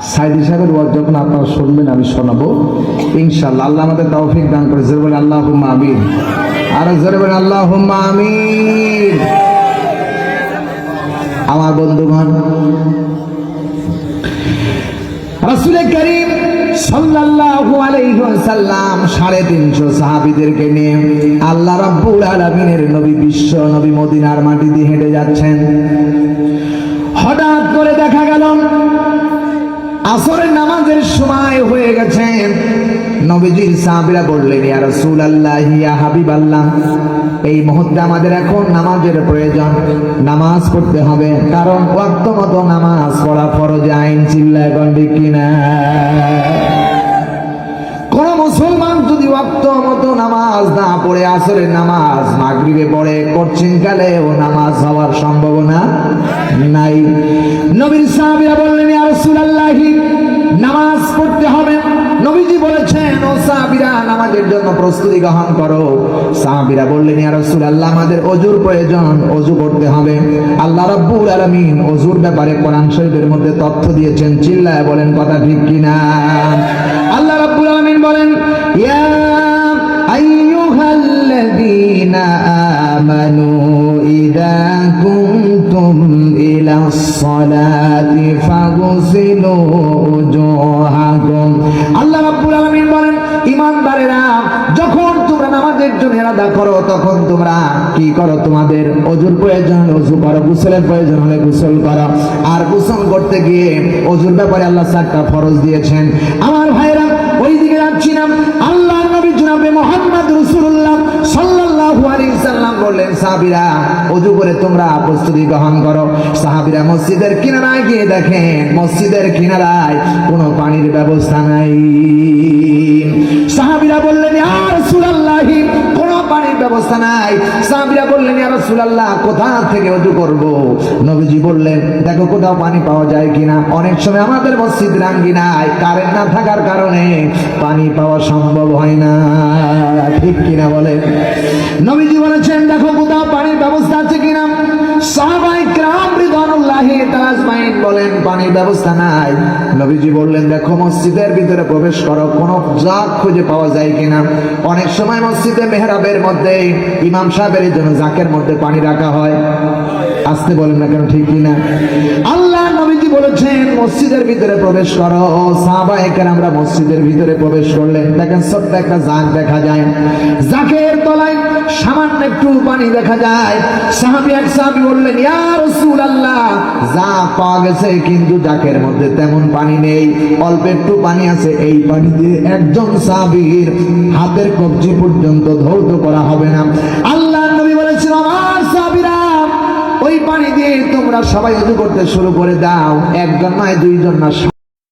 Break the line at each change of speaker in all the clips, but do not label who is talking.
সাইদি সাহেবের ওয়াজ যখন আপনারা শুনবেন আমি শোনাবো ইনশাআল্লাহ। আল্লাহ আমাদের তৌফিক দান করে। জোরে বলে আল্লাহুম্মা আমিন। আর জোরে বলে আল্লাহুম্মা আমিন। আমার বন্ধুগণ, রাসূল করিম সাল্লাল্লাহু আলাইহি ওয়াসাল্লাম 350 সাহাবীদেরকে নিয়ে আল্লাহ রাব্বুল আলামিনের নবী বিশ্ব নবী মদিনার মাটি দিয়ে হেঁটে যাচ্ছেন। হঠাৎ করে দেখা গেল আসরের নামাজের সময় হয়ে গেছে। নবীজির সাহাবীরা বললেন, ইয়া রাসূলুল্লাহ, ইয়া হাবিবাল্লাহ, এই মুহূর্তে আমাদের এখন নামাজের প্রয়োজন, নামাজ পড়তে হবে, কারণ ওয়াক্ত মতো নামাজ পড়া ফরজ আইন। চিল্লায় কোন ঠিক কিনা? কোন মুসলমান যদি ওয়াক্ত মতো নামাজ না পড়ে আসরের নামাজ মাগরিবে পড়ে, কঠিন কালে ও নামাজ হওয়ার সম্ভাবনা নাই। নবীর সাহাবীরা বললেন, ইয়া রাসূলুল্লাহ, নামাজ পড়তে হবে। নবীজি বলেছেন, ও সাহাবীরা, নামাজের জন্য প্রস্তুতি গ্রহণ করো। সাহাবীরা বললেন, ইয়া রাসূলুল্লাহ, আমাদের ওযুর প্রয়োজন, ওযু করতে হবে। আল্লাহ রাব্বুল আলামিন ওযুর ব্যাপারে কোরআন শরীফের মধ্যে তথ্য দিয়েছেন। চিল্লায় বলেন কথা ঠিক কিনা? আল্লাহ রাব্বুল আলামিন বলেন, ইয়া আইয়ুহাল্লাযীনা আমানু ইযা কুনতুম ইলাস সালাতি ফাগসিলু উজুহাকুম। আল্লাহ রাব্বুল আলামিন বলেন, ঈমানদারেরা, যখন তোমরা নামাজের জন্য ইরাদা করো তখন তোমরা কি করো? তোমাদের ওযুর প্রয়োজন, ওযু করো। গোসলের প্রয়োজন হলে গোসল করো। আর গোসল করতে গিয়ে ওযুর ব্যাপারে আল্লাহ 4টা ফরজ দিয়েছেন। আমার ভাইরা, ওই দিকে যাচ্ছি না। আল্লাহ নবী জনাবে মুহাম্মদ রাসূলুল্লাহ সাল্লাল্লাহু আলাইহি সাল্লাম বললেন, সাহাবীরা, ওযু করে তোমরা প্রস্তুতি গ্রহণ করো। সাহাবীরা মসজিদের কিনারায় গিয়ে দেখেন, মসজিদের কিনারায় কোনো পানির ব্যবস্থা নাই। সাহাবীরা বললেন, ইয়া রাসূলুল্লাহ, কোনো পানির ব্যবস্থা নাই। সাহাবীরা বললেন, ইয়া রাসূলুল্লাহ, কোথা থেকে ওযু করব? নবীজি বললেন, দেখো কোথাও পানি পাওয়া যায় কিনা। অনেক সময় আমাদের মসজিদ আঙ্গিনায় কারেন্ট না থাকার কারণে পানি পাওয়া সম্ভব হয় না, ঠিক কিনা বলেন? নবীজি বলেছেন, দেখো কোথাও পানির ব্যবস্থা আছে কিনা। সাহাবায়ে কেরাম রিদওয়ানুল্লাহি তাআলা আজমাইন বলেন, পানির ব্যবস্থা নাই। নবীজি বললেন, দেখো মসজিদের ভিতরে প্রবেশ করো, কোনো জাগ খুঁজে পাওয়া যায় কিনা। অনেক সময় মসজিদে মেহরাবের মধ্যে ইমাম সাহেবের জন্য জাকের মধ্যে পানি রাখা হয়। আসতে বলেন না কেন, ঠিক কিনা? আল্লাহ নবীজি বলেছেন, মসজিদের ভিতরে প্রবেশ করো। সাহাবায়ে কেরামরা মসজিদের ভিতরে প্রবেশ করলেন। দেখেন ছোট্ট একটা জাগ দেখা যায়, জাকের তলায় সামান্য একটু পানি দেখা যায়। এক সাহাবী বললেন, ইয়া রাসূলুল্লাহ, জাগ পাওয়া গেছে কিন্তু জাকের মধ্যে তেমন পানি নেই, অল্প একটু পানি আছে। এই পানি দিয়ে একজন সাহাবীর হাতের কবজি পর্যন্ত ধৌত করা হবে না। আল্লাহ নবী বলেছেন, আমার সাহাবীরা, ওই পানি দিয়ে তোমরা সবাই ওযু করতে শুরু করে দাও। একজন নয়, দুইজন না,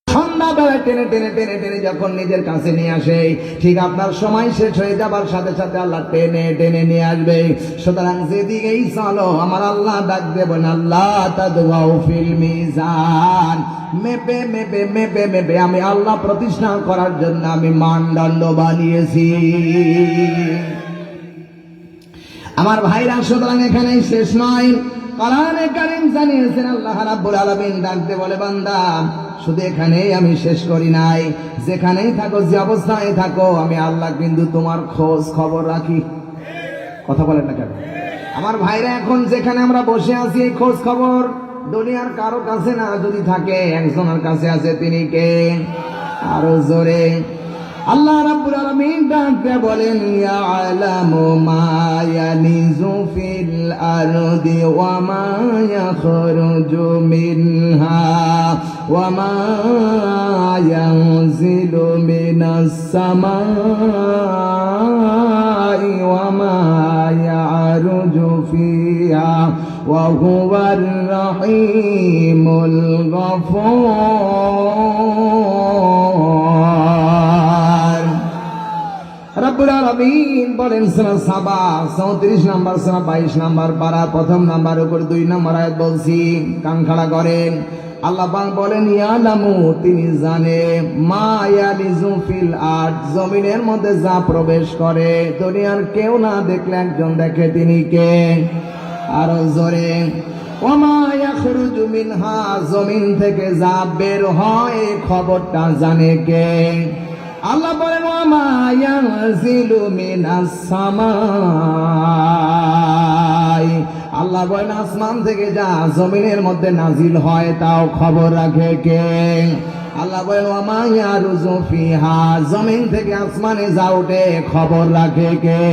সন্ধ্যাবেলায় টেনে টেনে টেনে টেনে যখন নিজের কাছে নিয়ে আসে, ঠিক আপনার সময় শেষ হয়ে যাবার সাথে সাথে আল্লাহ টেনে টেনে নিয়ে আসবে। সুতরাং যেদিকেই চলো, আমার আল্লাহ ডাক দেবেন, আল্লাহ তাদওয়াউ ফিল মিজান, মেপে মেপে মেপে মেপে আমি আল্লাহ প্রতিষ্ঠা করার জন্য আমি মানদণ্ড বানিয়েছি। আমার ভাইরা, সুতরাং এখানেই শেষ নয়। কোরআনে কারীম জানিয়েছেন, আল্লাহ রাব্বুল আলামিন ডাকতে বলে, বান্দা, শুধু এখানেই আমি শেষ করি নাই, যেখানেই থাকো, যে অবস্থায় থাকো, আমি আল্লাহ কিন্তু তোমার খোঁজ খবর রাখি। কথা বলেন না কেন? আমার ভাইরা, এখন যেখানে আমরা বসে আছি, এই খোঁজ খবর দুনিয়ার কারো কাছে না, যদি থাকে একজনের কাছে আছে। তিনি কে? আরো জোরে আল্লাহ রাব্বুল আলামিন ডাকতে বলেন, ইয়ালামু মা ইয়ালিজু ফিল আরদি ওয়া মা ইয়াখরুজু মিনহা ওয়া মা ইয়ানজিলু মিনাস সামাই ওয়া মা ইয়ারুজু ফিহা ওয়া হুয়ার রাহিমুল গফুর। রব্বুল আলামিন বলেন, সূরা সাবা 34 নম্বর সূরা 22 নম্বর পারা প্রথম নাম্বার উপর 2 নম্বর আয়াত বলছি, কান খাড়া করেন। আল্লাহ পাক বলেন, ইয়ালামু, তিনি জানে, মা ইয়ালিজু ফিল আরদ, জমিনের মধ্যে যা প্রবেশ করে, দুনিয়ার কেউ না দেখলে একজন দেখে। তিনি কে? আরো জোরে ওমা ইয়াখরুজু মিনহা, জমিন থেকে যা বের হয় খবরটা জানে কে? আল্লাহ বলেন ওমা ইয়ানজিলু মিনাস সামাই, আল্লাহ বলেন আসমান থেকে যা জমিনের মধ্যে নাজিল হয় তাও খবর রাখে কে? আল্লাহ বলেন ওমা ইয়ারুজু ফিহা, জমিন থেকে আসমানে যা ওঠে খবর রাখে কে?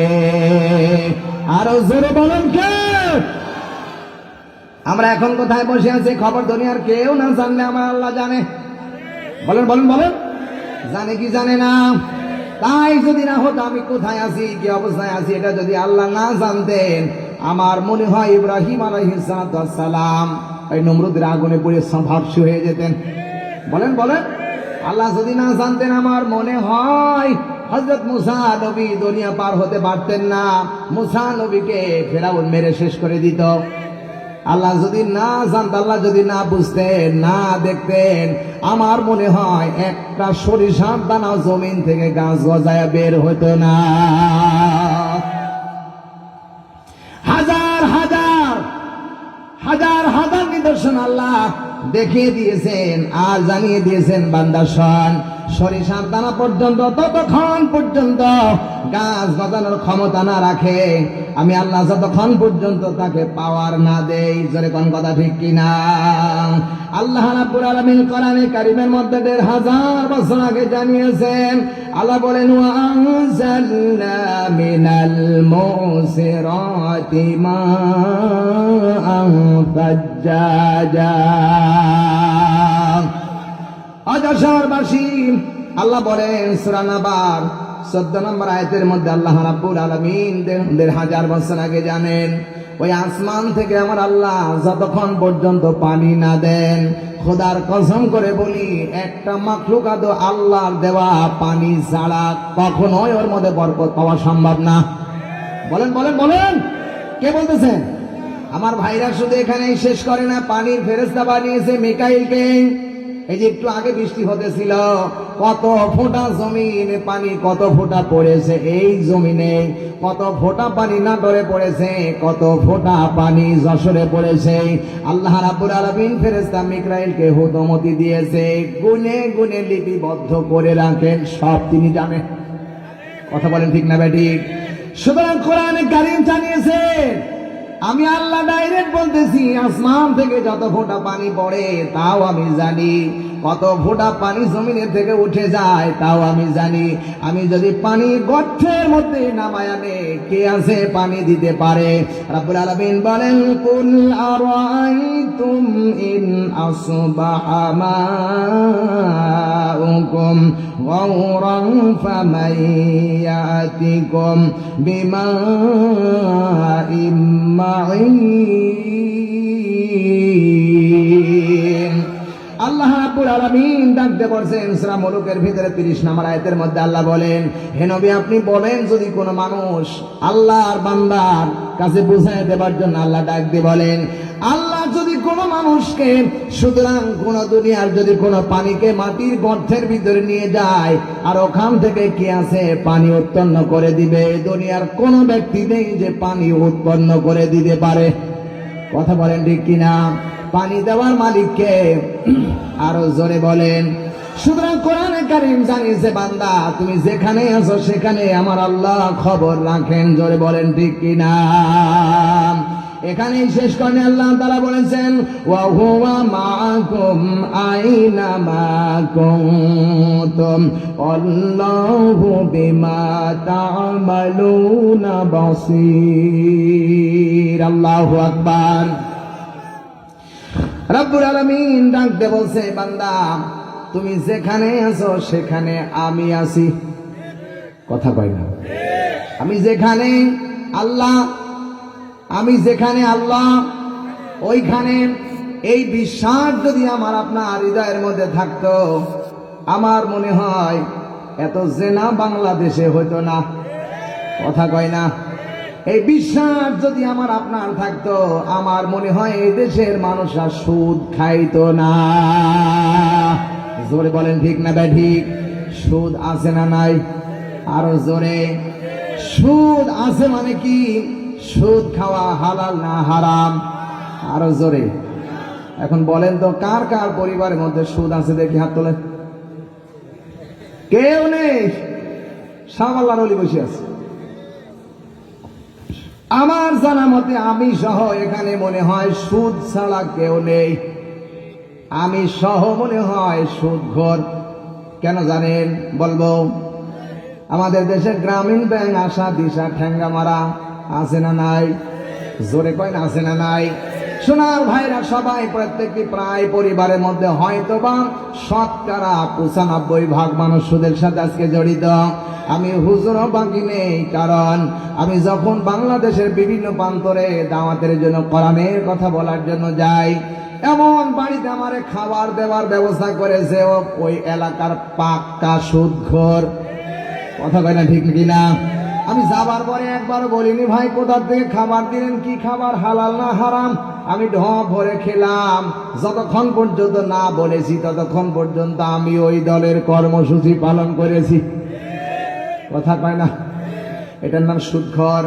আরো জোরে বলেন কে? আমরা এখন কোথায় বসে আছি খবর দুনিয়ার কেউ না জানলে আমার আল্লাহ জানে। বলেন বলেন বলেন, জানে কি জানে না? তাই যদি না হতো আমি কোথায় আছি কি অবস্থায় আছি এটা যদি আল্লাহ না জানতেন, আমার মনে হয় ইব্রাহিম আলাইহিস সালাম ওই নমরুদের আগুনে পুড়ে ভস্ম হয়ে যেতেন। বলেন বলেন, আল্লাহ যদি না জানতেন আমার মনে হয় হযরত মুসা নবী দুনিয়া পার হতে পারতেন না। মুসা নবীকে ফেরাউন মেরে শেষ করে দিত। আল্লাহ যদি না জানতেন, আল্লাহ যদি না বুঝতেন, না দেখতেন, আমার মনে হয় একটা সরিষার দানা জমিন থেকে গাছ গজায় বের হতো না। হাজার হাজার হাজার হাজার নিদর্শন আল্লাহ দেখিয়ে দিয়েছেন আর জানিয়ে দিয়েছেন বান্দা শোন, সরিষার দানা পর্যন্ত ততক্ষণ পর্যন্ত গাছ গজানোর ক্ষমতা না রাখে আমি আল্লাহ যতক্ষণ পর্যন্ত তাকে পাওয়ার না দেই। জোরে কোন কথা ঠিক কিনা? আল্লাহ রাব্বুল আলামিন কোরআনে কারীমের মধ্যে ১৫০০ বছর আগে জানিয়েছেন। আল্লাহ বলেন ওয়া আনজালনা মিনাল মুসিরাতি মাআন সাজ্জাজা। অজশরবাসী আল্লাহ বলেন সূরা নাবার ১৪ নম্বর আয়াতের মধ্যে আল্লাহ রাব্বুল আলামিন ১৫০০ বছর আগে জানেন ওই আসমান থেকে আমার আল্লাহ যতক্ষণ পর্যন্ত পানি না দেন, খোদার কসম করে বলি একটা মাখলুকাত আল্লাহর দেওয়া পানি ছাড়া কখনোই ওর মধ্যে বরকত পাওয়া সম্ভব না। বলেন বলেন বলেন, কে বলতেছেন? আমার ভাইরা শুধু এখানেই শেষ করে না, পানির ফেরেশতা বানিয়েছে মিকাইলকে। এই যে একটু আগে বৃষ্টি হতেছিল, কত ফোঁটা জমিনে পানি, কত ফোঁটা পড়েছে এই জমিনে, কত ফোঁটা পানি নাটোরে পড়েছে, কত ফোঁটা পানি যশোরে পড়েছে। আল্লাহ রাব্বুল আলামিন ফেরেশতা মিকাইলকে হুকুমতি দিয়েছে গুনে গুনে লিপিবদ্ধ করে রাখেন, সব তিনি জানেন। কথা বলেন ঠিক না বেঠিক? সুতরাং কোরআনে কারীম জানিয়েছে, আমি আল্লাহ ডাইরেক্ট বলতেছি আসমান থেকে যত ফোঁটা পানি পড়ে তাও আমি জানি, কত ফোঁটা পানি জমিনের থেকে উঠে যায় তাও আমি জানি। আমি যদি পানি গর্তের মধ্যে নামায় আনে কে আছে পানি দিতে পারে? রাব্বুল আলামিন বলেন কুল আরাআইতুম ইন আসবাহা মাউকুম গাওরান ফামান ইয়াতিকুম বিমাইম আল্লাহ রাব্বুল আলামিন ডাকতে বলছেন সূরা মুলুকের ভিতরে ৩০ নম্বর আয়াতের মধ্যে আল্লাহ বলেন, হে নবী আপনি বলেন যদি কোনো মানুষ আল্লাহর বান্দার কাছে বুঝায় দেবার জন্য আল্লাহ ডাক দিয়ে বলেন, আল্লাহ যদি কোনো মানুষকে, সুতরাং কোন দুনিয়ার যদি কোনো পানিকে মাটির গর্তের ভিতরে নিয়ে যায় আর ওখান থেকে কি আছে পানি উৎপন্ন করে দিবে, দুনিয়ার কোন ব্যক্তি নেই যে পানি উৎপন্ন করে দিতে পারে। কথা বলেন ঠিক কিনা? পানি দেওয়ার মালিককে আরো জোরে বলেন। সুতরাং কোরআনে কারীম জানিয়েছে বান্দা তুমি যেখানে আছো সেখানে আমার আল্লাহ খবর রাখেন। জোরে বলেন ঠিক কিনা? এখানেই শেষ করেন আল্লাহ তাআলা বলেছেন ওয়া হুয়া মাআকুম আইনামা কুনতুম আল্লাহু বিমা তা'মালুনা বাসীর। আল্লাহু আকবার। রব্বুল আলামিন ডাকতে বলছে বান্দা তুমি যেখানে আছো সেখানে আমি আছি। কথা কয় না? আমি যেখানে আল্লাহ, আমি যেখানে আল্লাহ ওইখানে। এই বিশ্বাস যদি আমার আপনার হৃদয়ের মধ্যে থাকতো আমার মনে হয় এত জেনা বাংলাদেশে হইতো না। কথা কয় না? এই বিশ্বাস যদি আমার আপনার থাকতো আমার মনে হয় এই দেশের মানুষরা সুদ খাইতো না। জোরে বলেন ঠিক না ঠিক? সুদ আছে না নাই? আরো জোরে। সুদ আছে মানে কি? সুদ খাওয়া হালাল না হারাম? আরো জোরে। এখন বলেন তো কার কার পরিবারের মধ্যে সুদ আছে দেখি হাত তোলেন। কেউ নেই, সব আল্লাহর ওলি বসে আছে। আমার জানা মতে আমি সহ এখানে মনে হয় সুদ ছাড়া কেউ নেই। আমি সহ মনে হয় সুদখোর। কেন জানেন বলবো? আমাদের দেশে গ্রামীণ ব্যাংক আশা দিশা ঠ্যাঙ্গা মারা আছে না নাই? জোরে কয় না আছে না নাই? সোনার ভাইরা সবাই প্রত্যেকটি প্রায় পরিবারের মধ্যে হয়তোবা শতকরা 95% মানুষ সুদের সাথে আজকে জড়িত। আমি হুজুরও বাকি নেই, কারণ আমি যখন বাংলাদেশের বিভিন্ন প্রান্তরে দাওয়াতের জন্য কোরআনের কথা বলার জন্য যাই, এমন বাড়িতে আমারে খাবার দেওয়ার ব্যবস্থা করেছে ওই এলাকার পাক্কা সুদখোর। কথা কয় না ঠিক কিনা? আমি যাবার পরে একবার বলিনি ভাই কোথা থেকে খাবার দিলেন, কি খাবার, হালাল না হারাম? আমি ঢপ ভরে খেলাম। যতক্ষণ পর্যন্ত না বলেছি ততক্ষণ পর্যন্ত আমি ওই দলের কর্মসূচি পালন করেছি। কথা কয় না? এটার নাম সুদখোর।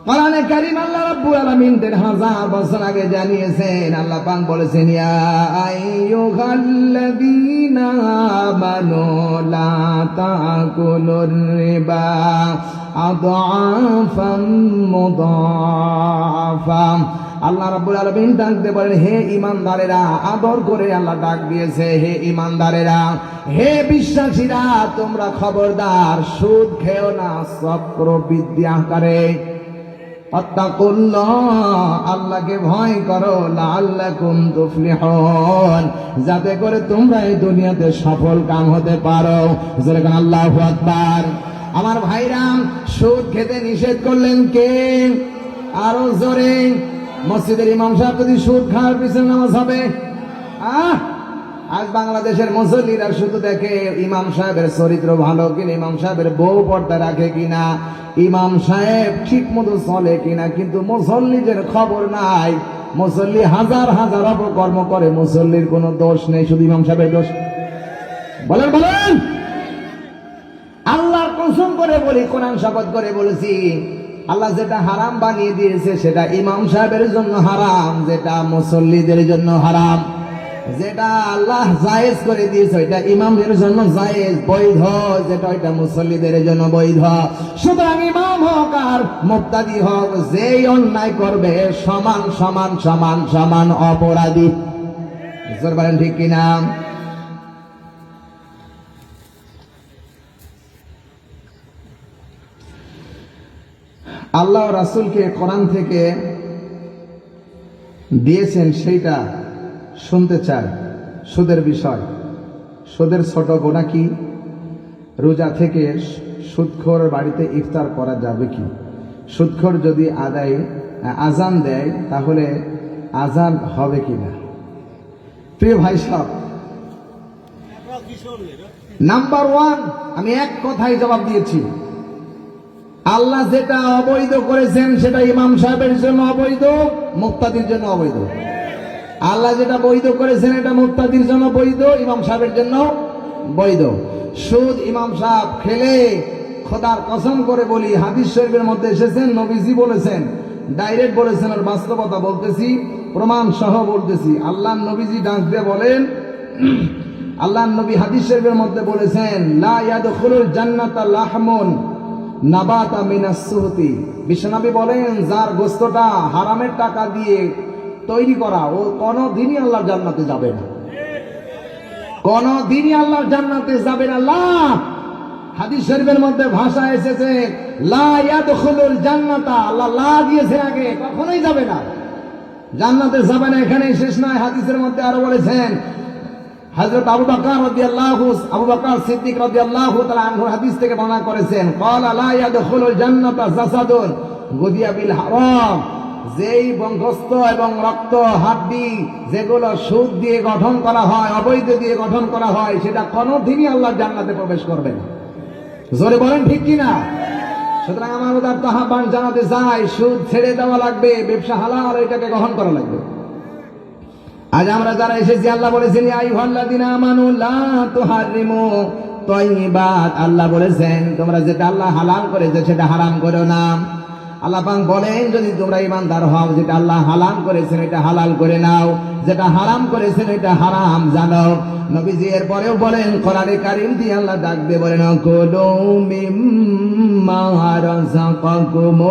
কোরআনে কারীম আল্লাহ রাব্বুল আলামিন 1000 বছর আগে জানিয়েছেন। আল্লাহ পাক বলেছেন, ইয়া আইয়ুহাল্লাযীনা আমানু লা তাকুলুর রিবা আদআফাম মুদাআফা। আল্লাহ রাব্বুল আলামিন ডাকতে বলেন, হে ঈমানদারেরা, আদর করে আল্লাহ ডাক দিয়েছে, হে ঈমানদারেরা, হে বিশ্বাসীরা, তোমরা খবরদার সুদ খেও না চক্রবৃদ্ধি আকারে। আত্তাকুল্লাহ, আল্লাহকে ভয় করো, লাআল্লাকুম তুফলিহুন, যাতে করে তোমরা এই দুনিয়াতে সফল কাম হতে পারো। যেরকম আল্লাহু আকবার। আমার ভাইরা, সুদ খেতে নিষেধ করলেন কে? আরো জোরে। মসজিদের ইমাম সাহেব যদি সুদ খাওয়ার পিছনে নামাজ হবে? আজ বাংলাদেশের মুসল্লিরা শুধু দেখে ইমাম সাহেবের চরিত্র ভালো কিনা, ইমাম সাহেবের বউ পর্দা রাখে কিনা, ইমাম সাহেব ঠিক মতো চলে কিনা, কিন্তু মুসল্লিদের খবর নাই। মুসল্লি হাজার হাজার অপকর্ম করে, মুসল্লির কোনো দোষ নেই, শুধু ইমাম সাহেবের দোষ। বলেন বলেন। আল্লাহর কসম করে বলি, কোরআন শপথ করে বলেছি, আল্লাহ যেটা হারাম বানিয়ে দিয়েছে সেটা ইমাম সাহেবের জন্য হারাম, যেটা মুসল্লিদের জন্য হারাম। যেটা আল্লাহ জায়েজ করে দিয়েছে ওইটা ইমামদের জন্য জায়েজ, বৈধ, যেটা ওইটা মুসল্লিদের জন্য বৈধ। সুতরাং ইমাম হোক আর মুক্তাদি হোক, যেই অন্যায় করবে সমান সমান সমান সমান অপরাধী। বুঝতে পারেন ঠিক কিনা? আল্লাহ রাসূলকে কোরআন থেকে দিয়েছেন সেইটা শুনতে চায়। সুদের বিষয়, সুদের ছোট গোনা কি, রোজা থেকে সুদখোর বাড়িতে ইফতার করা যাবে কি, সুদখোর যদি আজান দেয় তাহলে আজান হবে কিনা। প্রিয় ভাই সাহেব, নাম্বার 1 আমি এক কথায় জবাব দিয়েছি। আল্লাহ যেটা অবৈধ করেছেন সেটা ইমাম সাহেবের জন্য অবৈধ, মুক্তাদির জন্য অবৈধ। আল্লাহ যেটা বৈধ করেছেন এটা মুক্তাদির জন্য বৈধ, ইমাম সাহেবের জন্য বৈধ। সুদ ইমাম সাহেব খেলে, খোদার কসম করে বলি, হাদিস শরীফের মধ্যে এসেছেন, নবীজি বলেছেন, ডাইরেক্ট বলেছেন, আর বাস্তবতা বলতেছি, প্রমাণ সহ বলতেছি। আল্লাহ নবীজি ডাক দিয়ে বলেন, আল্লাহ নবী হাদিস শরীফের মধ্যে বলেছেন, লা ইয়াদখুলুল জান্নাতা লাহমুন নাবাতা মিনাস সুহতি। বিশ্বনবী বলেন, যার গোশতটা হারামের টাকা দিয়ে তৈরি করা, ও কোনদিনই আল্লাহর জান্নাতে যাবে না, কোনদিনই আল্লাহর জান্নাতে যাবে না। লা, হাদিস শরীফের মধ্যে ভাষা এসেছে লা ইয়াদখুলুল জান্নাতা, আল্লাহ লা দিয়েছে আগে, কখনোই যাবে না, জান্নাতে যাবে না। এখানেই শেষ নয়, হাদিসের মধ্যে আরো বলেছেন, হযরত আবু বকর সিদ্দিক রাদিয়াল্লাহু তাআলা আনহু হাদিস থেকে বর্ণনা করেছেন, ক্বালা লা ইয়াদখুলুল জান্নাতা জাসাদুন গুদিয়া বিল হারাম, যেই বংশস্থ এবং রক্ত হাড্ডি যেগুলো সুদ দিয়ে গঠন করা হয়, অবৈধ দিয়ে গঠন করা হয়, সেটা কোনোদিনই আল্লাহর জান্নাতে প্রবেশ করবে না। জোরে বলেন ঠিক কিনা? সুতরাং আমার উদারত আহ্বান জানাতে চাই, সুদ ছেড়ে দেওয়া লাগবে, ব্যবসা হালাল, এটাকে গ্রহণ করা লাগবে। আজ আমরা যারা এসেছি, আল্লাহ বলেছেন, ইয়া আইয়ুহাল্লাযীনা আমানু লা তুহাররিমু তাইয়্যিবাত, আল্লাহ বলেছেন তোমরা যেটা আল্লাহ হালাল করেছে সেটা হারাম করো না। আল্লাহ পাক বলেন যদি তোমরা ঈমানদার হও, যেটা আল্লাহ হালাল করেছেন এটা হালাল করে নাও, যেটা হারাম করেছেন এটা হারাম জানো। নবীজি এর পরেও বলেন, কোরআনে কারীম দিয়ে আল্লাহ ডাক দিয়ে বলেন, কুলু মিম্মা রাযাকাকুমুল্লাহু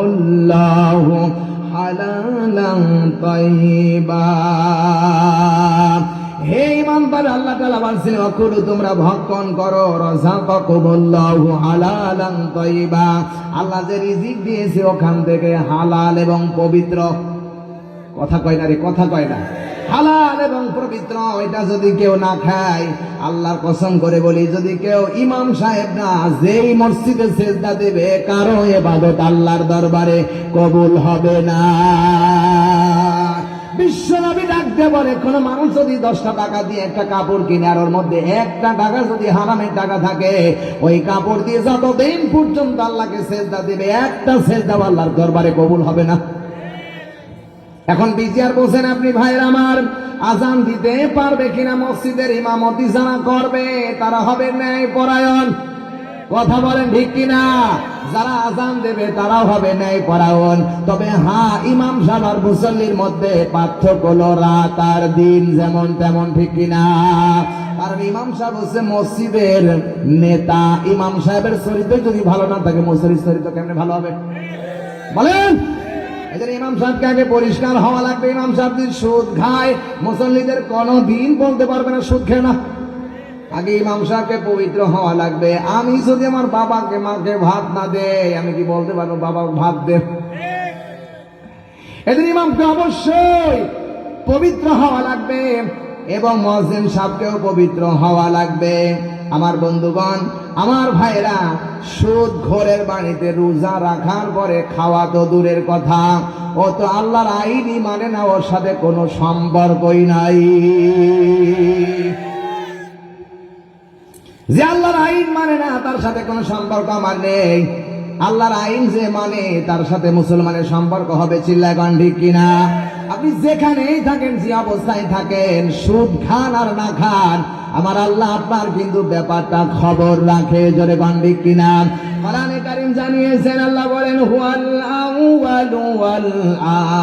হালালান তাইয়্যিবা। হে ঈমানদার, আল্লাহ তাআলা বলেন, কুলু তোমরা ভক্ষণ করো, রাযাকাকুমুল্লাহু হালালান তাইয়্যিবা, আল্লাহ যে রিজিক দিয়েছে ওখান থেকে হালাল এবং পবিত্র। কথা কয় না রে, কথা কয় না। হালাল এবং পবিত্র এটা যদি কেউ না খায়, আল্লাহর কসম করে বলি, যদি কেউ ইমাম সাহেব না যেই মসজিদে সেজদা দেবে, কারো ইবাদত আল্লাহর দরবারে কবুল হবে না। বিশ্বনবী ডাক দিয়ে বলে, কোন মানুষ যদি 10টা টাকা দিয়ে একটা কাপড় কিনে আর ওর মধ্যে 1টা টাকা যদি হারামের টাকা থাকে, ওই কাপড় দিয়ে যতদিন পর্যন্ত আল্লাহকে সেজদা দেবে, একটা সেজদাও আল্লাহর দরবারে কবুল হবে না। এখন বিচার বলছেন আপনি ভাইয়ের আমার, আজান দিতে পারবে কিনা মসজিদের ইমামতি যারা করবে তারা হবে ন্যায় পরায়ণ? কথা বলেন ঠিক কিনা? যারা আজান দেবে তারাও হবে ন্যায় পরায়ণ। তবে হ্যাঁ, ইমাম সাহেব আর মুসল্লির মধ্যে পার্থক্য হলো রাত আর দিন, যেমন তেমন, ঠিক কিনা? কারণ ইমাম সাহেব হচ্ছে মসজিদের নেতা। ইমাম সাহেবের চরিত্র যদি ভালো না থাকে, মুসল্লির চরিত্র কেমনে ভালো হবে বলেন? এদের ইমাম সাহেবকে আগে পরিষ্কার হওয়া লাগবে। ইমাম সাহেব যদি সুদ খায়, মুসল্লিদের কোনদিন বলতে পারবে না সুদ খেয়ে না। আগে ইমাম সাহেবকে পবিত্র হওয়া লাগবে। আমি যদি আমার বাবাকে মাকে ভাত না দেই, আমি কি বলতে পারবো বাবা ভাত দে? এদের ইমামকে অবশ্যই পবিত্র হওয়া লাগবে এবং মুয়াজ্জিন সাহেবকেও পবিত্র হওয়া লাগবে। আমার বন্ধুগণ, আমার ভাইরা, সুদ ঘরের বাড়িতে রোজা রাখার পরে খাওয়া তো দূরের কথা, ও তো আল্লাহর আইনই মানে না, ওর সাথে কোনো সম্পর্কই নাই। যে আল্লাহর আইন মানে না, তার সাথে কোনো সম্পর্ক আমার নেই। আল্লাহর আইন যে মানে, তার সাথে মুসলমানের সম্পর্ক হবে। চিল্লায় গান ঠিক কিনা? আপনি যেখানেই থাকেন, যে অবস্থায় থাকেন, সুদ খান আর না খান, আমার আল্লাহ আপনার কিন্তু ব্যাপারটা খবর রাখে। জোরে গান ঠিক কিনা? কোরআনে কারীম জানিয়েছেন, আল্লাহ বলেন, হুয়াল আউয়ালু ওয়াল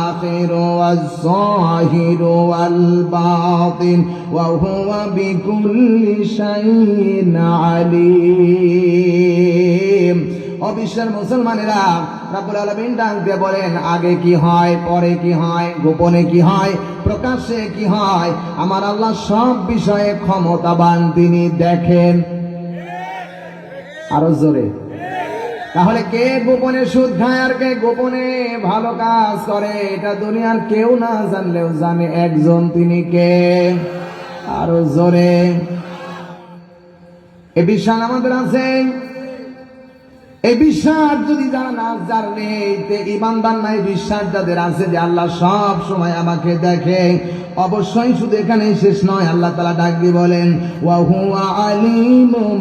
আখিরু ওয়াজ যাহিরু ওয়াল বাতিন ওয়া হুয়া বিকুল্লি শাইইন আলীম। অবিশ্বাসী মুসলমানেরা, রাব্বুল আলামিন ডাক দিয়ে বলেন, আগে কি হয়, পরে কি হয়, গোপনে কি হয়, প্রকাশ্যে কি হয়, আমার আল্লাহ সব বিষয়ে ক্ষমতাবান, তিনি দেখেন। আরো জোরে। তাহলে কে গোপনে সুদ খায় আর কে গোপনে ভালো কাজ করে, এটা দুনিয়ার কেউ না জানলেও জানে একজন, তিনি কে? আরো জোরে। এ বিশ্বাস আমাদের আছে। এই বিশ্বাস যদি যারা না জানে, ঈমানদার নাই, বিশ্বাস যাদের আছে যে আল্লাহ সব সময় আমাকে দেখে, অবশ্যই শুধু এখানেই শেষ নয়। আল্লাহ তাআলা ডাক দিয়ে বলেন, ওয়া হুয়া আলিমুম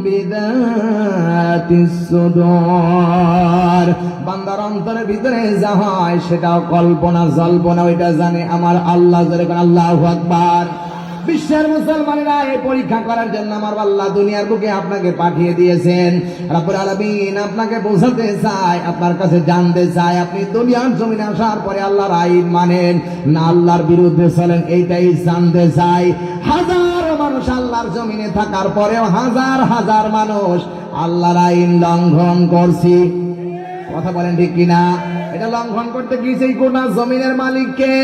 বিযাতিস সুদূর। বান্দার অন্তরের ভিতরে যা হয় সেটাও কল্পনা জল্পনা ওইটা জানে আমার আল্লাহ। আল্লাহু আকবার। বিশ্বের মুসলমানেরা, এই পরীক্ষা করার জন্য আমার আল্লাহ দুনিয়ার বুকে আপনাকে পাঠিয়ে দিয়েছেন। রব্বুল আলামিন আপনাকে বোঝাতে চায়, আপনার কাছে জানতে চায়, আপনি দুনিয়ার জমিনে আসার পরে আল্লাহর আইন মানেন না আল্লাহর বিরুদ্ধে চলেন, এইটাই জানতে চাই। হাজার মানুষ আল্লাহর জমিনে থাকার পরেও হাজার হাজার মানুষ আল্লাহর আইন লঙ্ঘন করছি। কথা বলেন ঠিক কিনা? এটা লঙ্ঘন করতে গিয়েছে গোটা জমিনের মালিককে।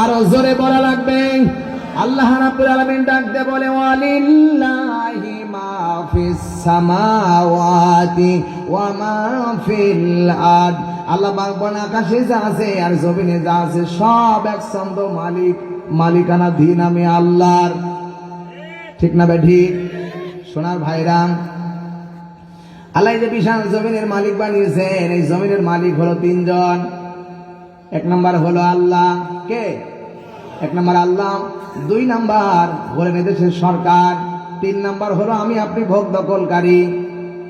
আরো জোরে বলা লাগবে। আল্লাহ রাব্বুল আলামিন ডাক দিয়ে বলে, ওয়ালিল্লাহি মা ফিস সামাওয়াতি ওয়া মা ফিল আরদ। আল্লাহ পাক আকাশে যা আছে আর জমিনে যা আছে সব একসঙ্গ মালিক, মালিকানা ধীন আমি আল্লাহর। ঠিক না বেঠি? সোনার ভাইরা, আল্লাহ যে বিশাল জমিনের মালিক বানিয়েছেন, এই জমিনের মালিক হলো 3 জন। 1 নাম্বার হলো আল্লাহ। কে? 1 নাম্বার আল্লাহ। 2 নাম্বার বলেন এদেশের সরকার। 3 নাম্বার হলো আমি আপনি ভোগ দখলকারী।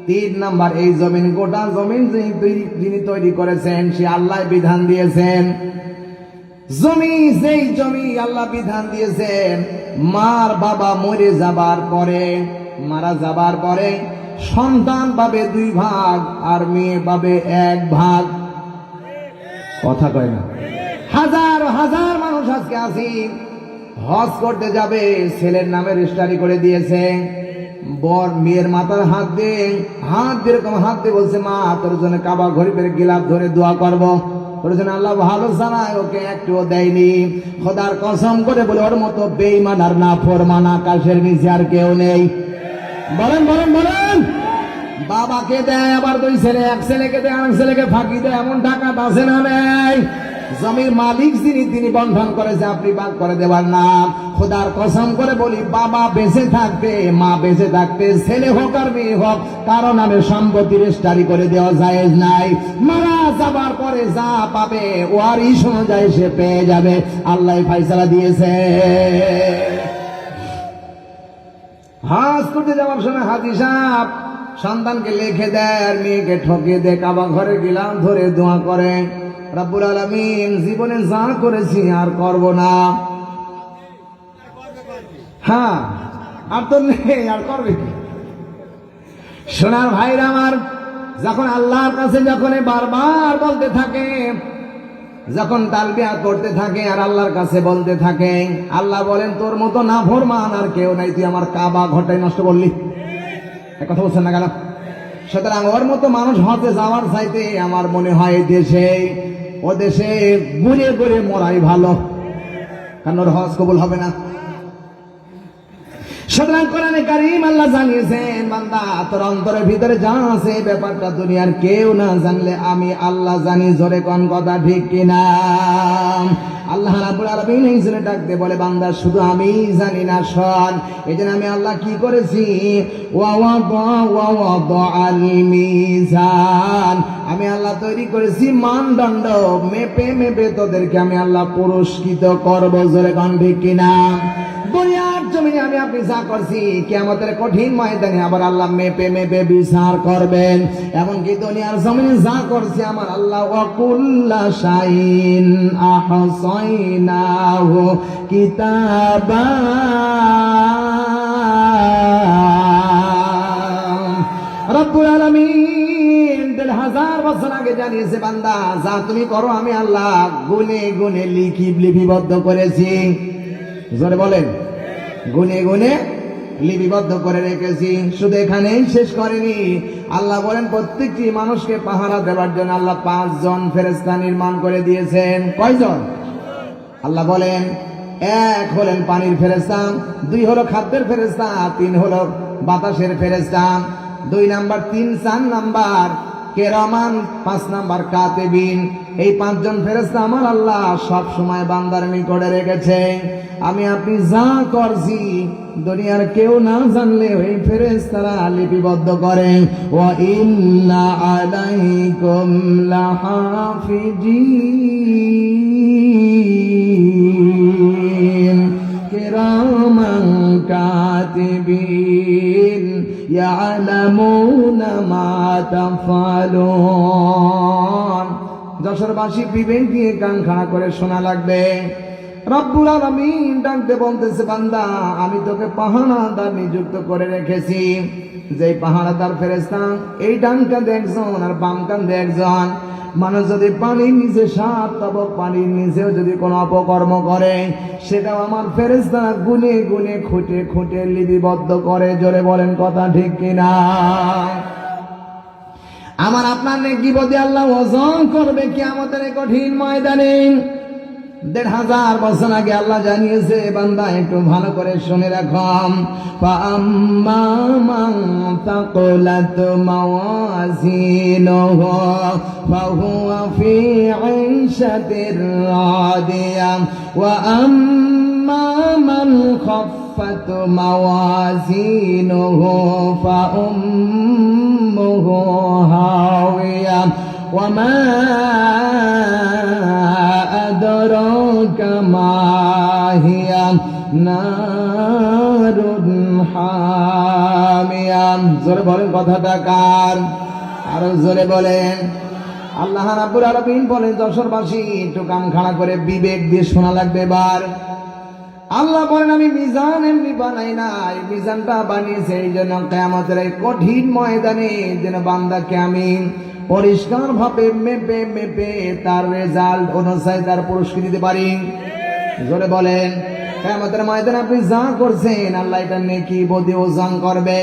3 নাম্বার এই জমিন, গোটা জমিন যিনি তৈরি করেছেন সে আল্লাহ বিধান দিয়েছেন। জমি, যেই জমি আল্লাহ বিধান দিয়েছেন, মার বাবা মরে যাবার পরে, মারা যাবার পরে সন্তান পাবে 2 ভাগ আর মেয়ে পাবে 1 ভাগ। কথা কয় না। হাজার হাজার মানুষ আজকে আছি, হজ করতে যাবে, ছেলের নামে রেজিস্ট্রি করে দিয়েছে, বর মেয়ের মাথার হাত দিয়ে এরকম হাত দিয়ে বলছে, মা তোর জন্য কাবা ঘড়িপের গিলাফ ধরে দোয়া করবো, তোর জন্য আল্লাহ ভালো জানায়, ওকে একটুও দেয়নি। খোদার কসম করে বলে ওর মতো বেঈমান আর নাফরমান আকাশের নিচে আর কেউ নেই। বলেন বলেন বলেন। বাবাকে দেয়, আবার দুই ছেলে, এক ছেলেকে দেয় আরেক ছেলেকে ফাঁকি দেয়, এমন টাকা আছে না নেই? জমির মালিক যিনি, তিনি বন্ধন করেছে, আপনি ভাগ করে দেবার না। খোদার কসম করে বলি, বাবা বেঁচে থাকতে, মা বেঁচে থাকতে, ছেলে হোক আর মেয়ে হোক, কারণ আমি সম্পত্তি রেজিস্ট্রি করে দেওয়া জায়েজ নাই। মারা যাবার পরে যা পাবে ওয়ারিশ অনুযায়ী সে পেয়ে যাবে, আল্লাহ ফয়সালা দিয়েছে। হজ করতে যাওয়ার সময় হাজী সাহেব সন্তানকে লিখে দেয় আর মেয়েকে ঠকিয়ে দেয়, কাবা ঘরে গেলাম ধরে দোয়া করে, রব্বুল আলামিন জীবনে যা করেছি আর করব না। হ্যাঁ, আর তো নেই, আর করবে কি? সোনার ভাইরা আমার, যখন আল্লাহর কাছে যখন বারবার বলতে থাকে, যখন তালবিয়া করতে থাকে আর আল্লাহর কাছে বলতে থাকে, আল্লাহ বলেন তোর মতো নাফরমান আর কেউ নাই, তুই আমার কাবা ঘরটাই নষ্ট করলি। এক কথা বলছেন না কেন? সুতরাং ওর মতো মানুষ হজে যাওয়ার চাইতে আমার মনে হয় দেশে, ও দেশে ঘুরে ঘুরে মরাই ভালো, কারণ ওর হজ কবুল হবে না। সুতরাং কোরআনে কারীম আল্লাহ জানিয়েছেন, বান্দা তোর অন্তরের ভিতরে যা আছে ব্যাপারটা দুনিয়ার কেউ না জানলে আমি আল্লাহ জানি। জোরে কোন কথা ঠিক কিনা? আল্লাহ রাব্বুল আলামিন এই জন্য ডাকতে বলে, বান্দা শুধু আমি জানি না, শোন। এই জন্য আমি আল্লাহ কি করেছি, ওয়াদাআল মিজান, আমি আল্লাহ তৈরি করেছি মানদণ্ড, মেপে মেপে তোদেরকে আমি আল্লাহ পুরস্কৃত করব। জোরে কোন ঠিক কিনা? দুনিয়ার জমিনে আমি আপনি যা করছি, কিয়ামতের কঠিন ময়দানে আবার আল্লাহ মেপে মেপে বিচার করবেন। এমনকি দুনিয়ার জমিনে যা করছি আমার আল্লাহ, ওয়াকুল্লা শাইইন আহসাইনাহু কিতাবা, রব্বুল আলামিন ১,৫০০ বছর আগে জানিয়েছে, বান্দা যা তুমি করো আমি আল্লাহ গুনে গুনে লিপিবদ্ধ করেছি। জোরে বলেন, গুনে গুনে লিপিবদ্ধ করে রেখেছি। শুধু এখানেই শেষ করেনি, আল্লাহ বলেন প্রত্যেকটি মানুষকে পাহারা দেওয়ার জন্য আল্লাহ ৫ জন ফেরেশতা নির্মাণ করে দিয়েছেন। কয়জন? আল্লাহ বলেন, ১ হলেন পানির ফেরেশতা, ২ হলো খাদ্যের ফেরেশতা, ৩ হলো বাতাসের ফেরেশতা, ২ নাম্বার ৩, ৪ নাম্বার কেরামান, ৫ নাম্বার কাতিবিন। এই ৫ জন ফেরেশতা আমার আল্লাহ সব সময় বান্দার নিকটে রেখেছে। আমি আপনি যা করছি দুনিয়ার কেউ না জানলে ওই ফেরেশতারা লিপিবদ্ধ করে। ওয়া ইন্না আলাইকুম লাহাফিজিন কিরামান কাতিবিন ইয়ালামুনা মা তাফআলুন। যশোরবাসী বিবেক দিয়ে কান খাড়া করে শোনা লাগবে। রব্বুল আলামিন ডাকতে বলতেছে, বান্দা আমি তোকে পাহারাদার নিযুক্ত করে রেখেছি। যেই পাহারাদার ফেরেশতা, এই ডান কাঁধে একজন আর বাম কাঁধে একজন। মানুষ যদি পানির নিচে ৭ তাবক পানির নিচেও যদি কোনো অপকর্ম করে, সেটাও আমার ফেরেশতারা গুনে গুনে খুঁটে খুঁটে লিপিবদ্ধ করে। জোরে বলেন কথা ঠিক কিনা? আমার আপনার নেকি বদি আল্লাহ ওজন করবে কিয়ামতের কঠিন ময়দানে। ১,৫০০ বছর আগে আল্লাহ জানিয়েছে, বান্দা একটু ভালো করে শুনে রাখো। ফাআম্মা মান তাকুলাত মাওয়াজিনুহু ফাহুয়া ফি ঈশাতির রাদিয়া ওয়া আম্মা মান খাফফাত মাওয়াজিনুহু ফাউম্মুহু হাওিয়া ওয়া মা মাহিয়া নারুন হামিয়া। জোরে বলেন কথাটা কার? আরো জোরে বলেন। আল্লাহ রাব্বুল আলামিন বলেন, যশোরবাসী একটু কান খাড়া করে বিবেক দিয়ে শোনা লাগবে। এবার আল্লাহ বলেন, আমি মিজান এমনি বানাই নাই, মিজানটা বানিয়েছে এই জন্য কিয়ামতের এই কঠিন ময়দানে যেন বান্দাকে আমি পরিষ্কার ভাবে মেপে মেপে তার রেজাল্ট অনুযায়ী তার পুরস্কার দিতে পারি। জোরে বলেন, কিয়ামতের ময়দানে আপনি যা করছেন আল্লাহ এটা নেকি বদি ওজন করবে।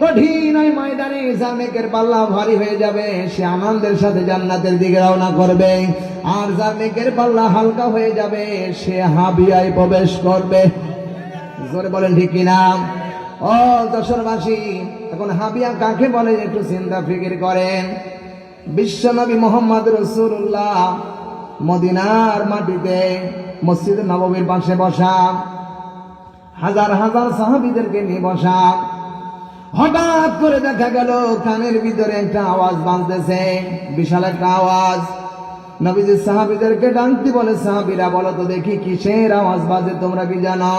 কঠিন ওই ময়দানে যার নেকের পাল্লা ভারী হয়ে যাবে সে আনন্দের সাথে জান্নাতের দিকে রওনা করবে, আর যার নেকের পাল্লা হালকা হয়ে যাবে সে হাবিয়ায় প্রবেশ করবে। জোরে বলেন ঠিক কিনা? ও যশোরবাসী, এখন হাবিয়া কাকে বলে একটু চিন্তা ফিকির করেন। বিশ্বনবী মোহাম্মদ রাসূলুল্লাহ মদিনার মাটিতে মসজিদ নববীর পাশে বসা, হাজার হাজার সাহাবীদেরকে নিয়ে বসা। হঠাৎ করে দেখা গেল কানের ভিতরে একটা আওয়াজ বাজতেছে, বিশাল একটা আওয়াজ। নবীজি সাহাবীদেরকে ডাকতে বলে, সাহাবীরা বলো তো দেখি কিসের আওয়াজ বাজে, তোমরা কি জানো?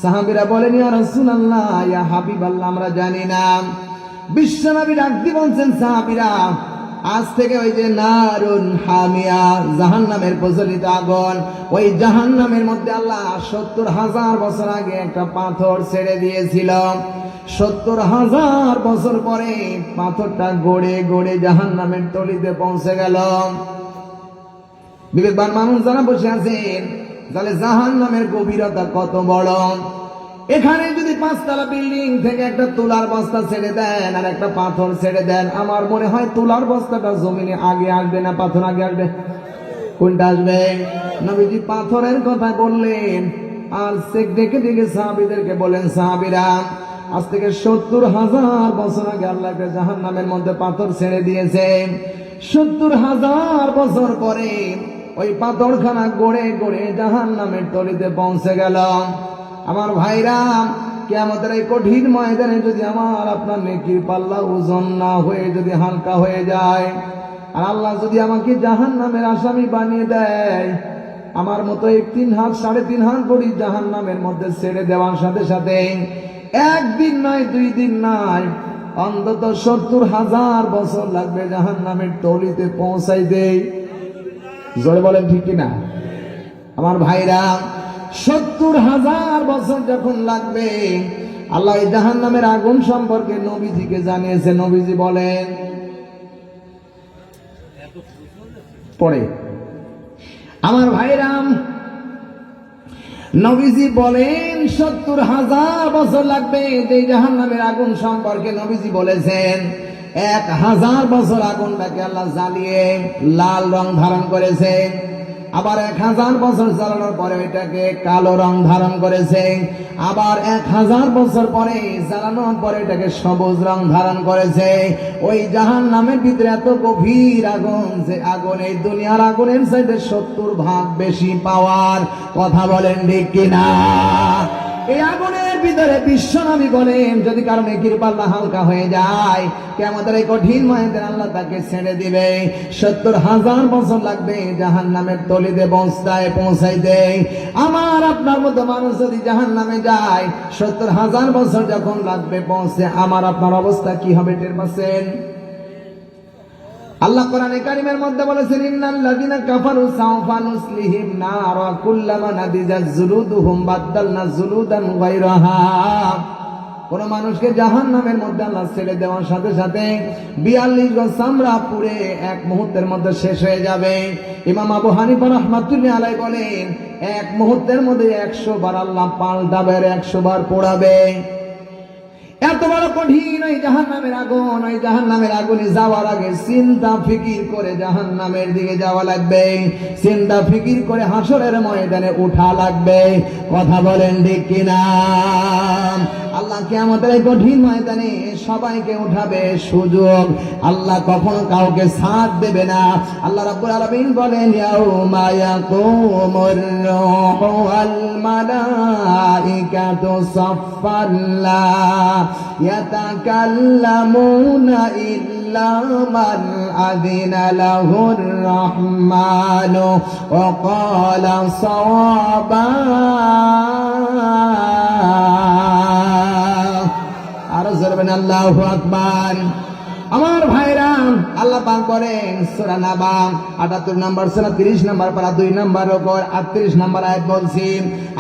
সাহাবীরা বলেন, ইয়া রাসূলুল্লাহ, ইয়া হাবিবাল্লাহ, আমরা জানি না। বিশ্বনবী ডাকতে বলছেন, সাহাবীরা আজ থেকে ওই যে নারুন হামিয়া, জাহান্নামের প্রজ্বলিত আগুন, ওই জাহান্নামের মধ্যে আল্লাহ 70,000 বছর আগে একটা পাথর ছেড়ে দিয়েছিল। 70,000 বছর পরে পাথরটা গড়ে গড়ে জাহান্নামের তলিতে পৌঁছে গেল। বিবেকবান মানুষ যারা বসে আছেন, তাহলে জাহান্নামের গভীরতা কত বড়। এখানে যদি 5 তলা বিল্ডিং থেকে একটা তুলার বস্তা ছেড়ে দেন আর একটা পাথর ছেড়ে দেন, আমার মনে হয় তুলার বস্তাটা জমিনে আগে আসবে না পাথর আগে আসবে? কোনটা আসবে? নবীজি পাথরের কথা বললেন, আর চেক দেখে দেখে সাহাবীদেরকে বলেন, সাহাবীরা আজ থেকে 70,000 বছর আগে আল্লাহ জাহান্নামের মধ্যে পাথর ছেড়ে দিয়েছে। 70,000 বছর পরে ওই পাথরখানা গড়ে গড়ে জাহান্নামের তলিতে পৌঁছে গেল। আমার ভাইরা, কিয়ামতের এই কঠিন ময়দানে যদি আমার আপনার নেকির পাল্লা ওজন না হয়ে যদি হালকা হয়ে যায়, আর আল্লাহ যদি আমাকে জাহান্নামের আসামি বানিয়ে দেয়, আমার মতো 3 হাত 3.5 হাত করি জাহান্নামের মধ্যে ছেড়ে দেওয়ার সাথে সাথে একদিন নয় 2 দিন নয়, অন্তত 70,000 বছর লাগবে জাহান্নামের তলিতে পৌঁছাইতে। জোরে বলেন ঠিক কিনা? আমার ভাইরা, 70,000 বছর যখন লাগবে, আল্লাহ এই জাহান্নামের আগুন সম্পর্কে নবীজিকে জানিয়েছে। নবীজি বলেন পরে, আমার ভাইরাম, নবীজি বলেন 70,000 বছর লাগবে যে জাহান্নামের আগুন সম্পর্কে নবীজি বলেছেন। 1,000 বছর আগুনটাকে আল্লাহ জ্বালিয়ে লাল রং ধারণ করেছে, আবার 1,000 বছর জ্বালানোর পরে এটাকে কালো রং ধারণ করেছে, আবার 1,000 বছর পরে জ্বালানোর পরে এটাকে সবুজ রং ধারণ করেছে। ওই জাহান্নামের ভিতরে এত গভীর আগুন যে আগুন এই দুনিয়ার আগুনের চাইতে 70 ভাগ বেশি পাওয়ার। কথা বলেন ঠিক কিনা? এই আগুনের ভিতরে বিশ্বনবী বলেন, যদি কারো নেকির পাল্লা হালকা হয়ে যায়, কিয়ামতের এই কঠিন ময়দানে আল্লাহ তাকে ছেড়ে দিবে। 70,000 বছর লাগবে জাহান্নামের তলিতে পৌঁছাইতে। আমার আপনার মতো মানুষ যদি জাহান্নামে যায়, 70,000 বছর যখন লাগবে পৌঁছে, আমার আপনার অবস্থা কি হবে টের পাচ্ছেন? আল্লাহ কোরআনে কারিমের মধ্যে বলেছেন, ইন্নাল্লাযীনা কাফারু সাওফা নুসলিহিম নার ওয়া কুল্লামা নাদিজাত জুলুদুহুম বাদদালনা জুলুদান গায়রাহা। কোন মানুষকে জাহান্নামের মধ্যে আল্লাহ ছেড়ে দেওয়ার সাথে সাথে 42 গজ চামড়া পুড়ে এক মুহূর্তের মধ্যে শেষ হয়ে যাবে। ইমাম আবু হানিফা রাহমাতুল্লাহি আলাইহি বলেন, এক মুহূর্তের মধ্যে 100 বার আল্লাহ পাল্টাবে, 100 বার পোড়াবে। এত বড় কঠিন ওই জাহান্নামের আগুন। ওই জাহান্নামের আগুনে যাওয়ার আগে চিন্তা ফিকির করে জাহান্নামের দিকে যাওয়া লাগবে, চিন্তা ফিকির করে হাসরের ময়দানে উঠা লাগবে। কথা বলেন ঠিক কিনা? আল্লাহ কিয়ামতের এই কঠিন ময়দানে সবাইকে উঠাবে, সুযোগ আল্লাহ কখনো কাউকে ছাড় দেবে না। আল্লাহ রাব্বুল আলামিন বলেন, ইয়াউমা ইয়াকুমুর রূহু ওয়াল মালাইকাতু সাফফান লা ইয়াতাকাল্লামুনা ইল্লা মান আযিনা লাহুর রাহমানু ওয়া ক্বালা সাওয়াবা। আরো জোরে বলেন আল্লাহু আকবার। আমার ভাইরা, আল্লাহ পাক বলেন সূরা নাবা ৭৮ নম্বর সূরা ৩০ নম্বর পারা ২ নম্বর উপর ৩৮ নম্বর আয়াত বলছি।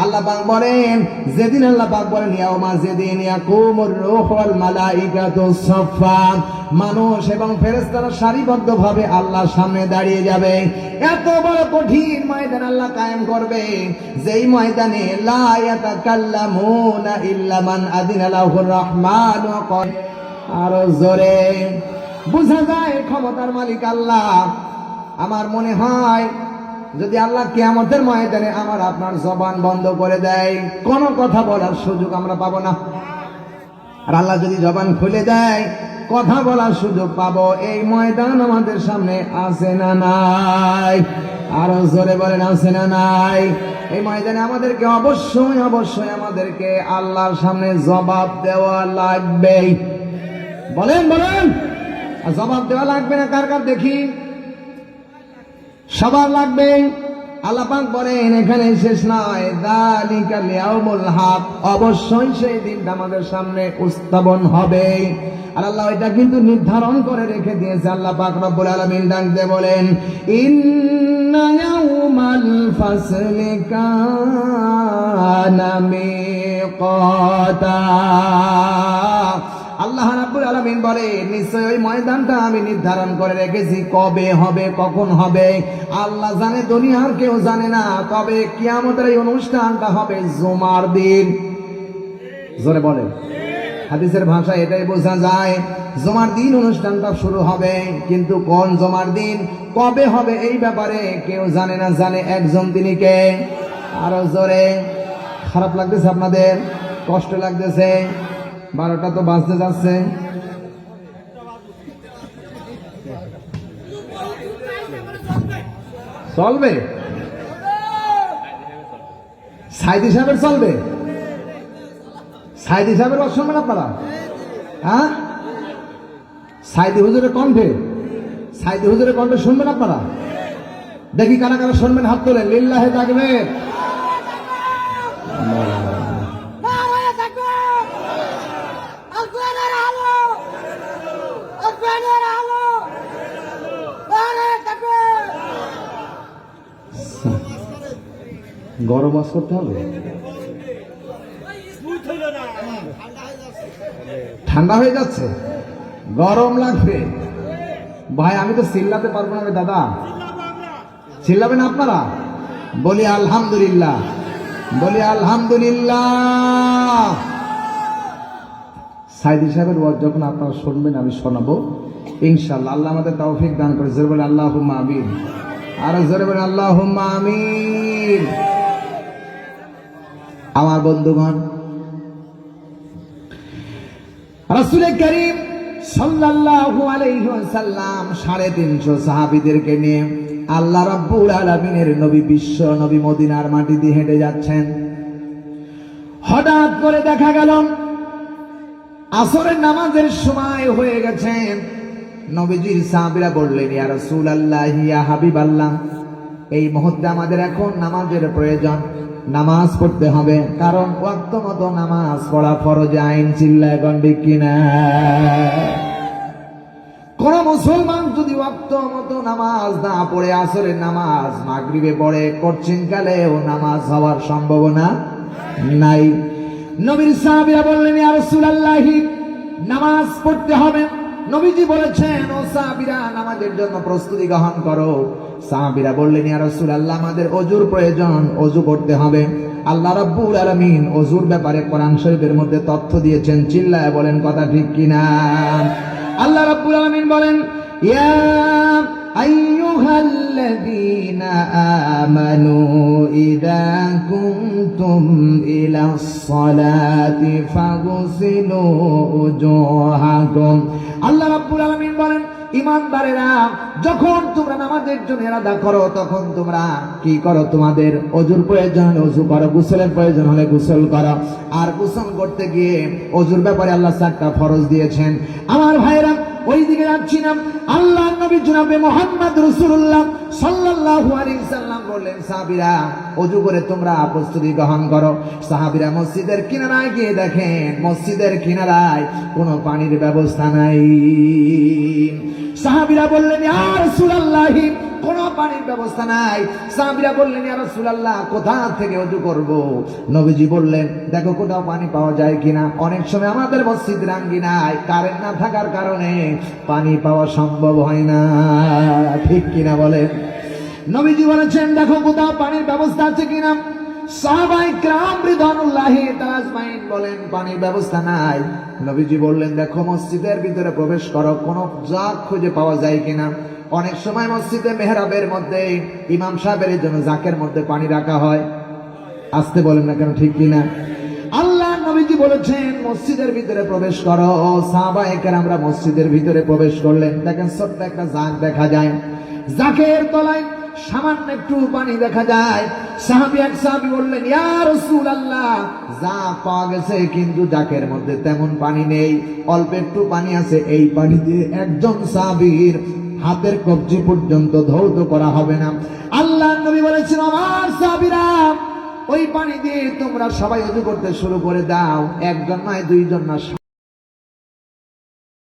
আল্লাহ পাক বলেন যেদিন আল্লাহ পাক বলেন ইয়াউমা যেদিন ইয়াকুমুর রূহু ওয়াল মালাইকাতু সাফফা, মানুষ এবং ফেরেশতারা সারিবদ্ধভাবে আল্লাহর সামনে দাঁড়িয়ে যাবে। এত বড় কঠিন ময়দান আল্লাহ কায়েম করবে, যেই ময়দানে লা ইয়াতাকাল্লামুনা ইল্লা মান আযিনা লাহুর রহমানু ক্বাল। আরো জোরে বোঝা যায় ক্ষমতার মালিক আল্লাহ। আমার মনে হয় যদি আল্লাহ কিয়ামতের ময়দানে আমার আপনার জবান বন্ধ করে দেয়, কোনো কথা বলার সুযোগ আমরা পাবো না। আর আল্লাহ যদি জবান খুলে দেয়, কথা বলার সুযোগ পাবো। এই ময়দান আমাদের সামনে আছে না নাই? আরো জোরে বলেন আছে না নাই? এই ময়দানে আমাদেরকে অবশ্যই অবশ্যই আমাদেরকে আল্লাহর সামনে জবাব দেওয়া লাগবে। বলেন বলেন, জবাব দেওয়া লাগবে না কার কার দেখি? সবার লাগবে। আল্লাহ পাক বলেন এখানে শেষ নয়, যালিকাল ইয়াউমুল হক, অবশ্যই সেই দিনটা আমাদের সামনে উপস্থাপন হবে। আর আল্লাহ এটা কিন্তু নির্ধারণ করে রেখে দিয়েছে। আল্লাহ পাক রব্বুল আলামিন ডাক দিয়ে বলেন ইন্না ইয়াউমাল ফাসলি কানা মিকাতা। আল্লাহ রাব্বুল আলামিন বলে নিশ্চয় ওই ময়দানটা আমি নির্ধারণ করে রেখেছি। কবে হবে, কখন হবে আল্লাহ জানে, দুনিয়ার কেউ জানে না। তবে কিয়ামতের এই অনুষ্ঠানটা হবে জুমার দিন। জোরে বলে, হাদিসের ভাষায় এটাই বোঝা যায়, জুমার দিন অনুষ্ঠানটা শুরু হবে। কিন্তু কোন জুমার দিন, কবে হবে এই ব্যাপারে কেউ জানে না, জানে একজন, তিনি কে? আরো জোরে। খারাপ লাগতেছে আপনাদের? কষ্ট লাগতেছে? 12টা তো বাজতে যাচ্ছে। চলবে? সাইদি সাহেবের চলবে? সাইদি সাহেবের কথা শুনবেন আপনারা? হ্যাঁ, সাইদি হুজুরের কণ্ঠে, সাইদি হুজুরের কণ্ঠে শুনবেন আপনারা? দেখি কারা কারা শুনবেন, হাত তোলেন। লিল্লাহে তাকবীর। গরম ওয়াজ করতে হবে? ঠান্ডা হয়ে যাচ্ছে, গরম লাগবে ভাই। আমি তো চিল্লাতে পারবো না দাদা। চিল্লাবেন আপনারা? বলি আলহামদুলিল্লাহ, বলি আলহামদুলিল্লাহ। সাইদি সাহেবের ওয়াজ যখন আপনারা শুনবেন আমি শোনাবো ইনশাআল্লাহ। আল্লাহ আমাদের তৌফিক দান করে। জোরে বলে আল্লাহুম্মা আমিন। আর জোরে বলে আল্লাহুম্মা আমিন। আমার বন্ধুগণ, রাসূল করিম সাল্লাল্লাহু আলাইহি ওয়াসাল্লাম 350 সাহাবীদেরকে নিয়ে আল্লাহ রাব্বুল আলামিনের নবী, বিশ্ব নবী মদিনার মাটি দিয়ে হেঁটে যাচ্ছেন। হঠাৎ করে দেখা গেল আসরের নামাজের সময় হয়ে গেছে। নবীজির সাহাবীরা বললেন ইয়া রাসূলুল্লাহ, ইয়া হাবিবাল্লাহ, এই মুহূর্তে আমাদের এখন নামাজের প্রয়োজন, নামাজ পড়তে হবে। কারণ ওয়াক্ত মতো নামাজ পড়া ফরজ আইন। চিল্লায় কোন ঠিক কিনা? কোন মুসলমান যদি ওয়াক্ত মতো নামাজ না পড়ে আসরের নামাজ মাগরিবে পড়ে, কঠিনকালেও নামাজ হওয়ার সম্ভাবনা নাই। নবীর সাহাবীরা বললেন ইয়া রাসূলুল্লাহ, নামাজ পড়তে হবে। নবীজি বলেছেন ও সাহাবীরা নামাজের জন্য প্রস্তুতি গ্রহণ করো। সাহাবীরা বললেন ইয়া রাসূলুল্লাহ, আমাদের ওযুর প্রয়োজন, ওযু করতে হবে। আল্লাহ রাব্বুল আলামিন ওযুর ব্যাপারে কোরআন শরীফের মধ্যে তথ্য দিয়েছেন। চিল্লায় বলেন কথা ঠিক কিনা? আল্লাহ রাব্বুল আলামিন বলেন ইয়া আইয়ুহাল্লাযীনা আমানু ইযা কুনতুম ইলাস সালাতি ফাগসিলু উজুহাকুম। আল্লাহ রাব্বুল আলামিন বলেন ঈমানদারেরা, যখন তোমরা নামাজের জন্য ইরাদা করো তখন তোমরা কি করো? তোমাদের ওযুর প্রয়োজন হলে ওযু করো, গোসলের প্রয়োজন হলে গোসল করো। আর গোসল করতে গিয়ে ওযুর ব্যাপারে আল্লাহ 4টা ফরজ দিয়েছেন। আমার ভাইরা, ওই দিকে যাচ্ছি না। আল্লাহ নবী জনাবে মুহাম্মদ রাসূলুল্লাহ সাল্লাল্লাহু আলাইহি সাল্লাম বললেন সাহাবীরা ওযু করে তোমরা প্রস্তুতি গ্রহণ করো। সাহাবীরা মসজিদের কিনারায় গিয়ে দেখেন মসজিদের কিনারায় কোনো পানির ব্যবস্থা নাই। সাহাবীরা বললেন ইয়া রাসূলুল্লাহ কোনো পানির ব্যবস্থা নাই। সাহাবীরা বললেন ইয়া রাসূলুল্লাহ কোথা থেকে ওযু করব? নবীজি বললেন দেখো কোথাও পানি পাওয়া যায় কিনা। অনেক সময় আমাদের মসজিদের আঙ্গিনায় কারেন্ট না থাকার কারণে পানি পাওয়া সম্ভব হয় না, ঠিক কিনা বলেন? নবীজি বলেছেন দেখো কোথাও পানির ব্যবস্থা আছে কিনা। সাহাবায়ে কেরাম রিদওয়ানুল্লাহি তাআলা আজমাইন বলেন পানির ব্যবস্থা নাই। নবীজি বললেন দেখো মসজিদের ভিতরে প্রবেশ করো কোনো জাগ খুঁজে পাওয়া যায় কিনা। অনেক সময় মসজিদে মেহরাবের মধ্যে ইমাম সাহেবের জন্য জাকের মধ্যে পানি রাখা হয়। আসতে বলেন না কেন, ঠিক কিনা? আল্লাহ নবীজি বলেছেন মসজিদের ভিতরে প্রবেশ করো। সাহাবায়ে কেরামরা মসজিদের ভিতরে প্রবেশ করলেন, দেখেন ছোট্ট একটা জাক দেখা যায়, জাকের তলায় সামান্য একটু পানি দেখা যায়। সাহাবী বললেন ইয়া রাসূলুল্লাহ জাক পাওয়া গেছে কিন্তু জাকের মধ্যে তেমন পানি নেই, অল্প একটু পানি আছে। এই পানি দিয়ে একজন সাহাবীর হাতের কবজি পর্যন্ত ধৌত করা হবে না। আল্লাহ নবী বলেছেন আমার সাহাবীরা ওই পানি দিয়ে তোমরা সবাই ওযু করতে শুরু করে দাও। একজন নয়, দুইজন না,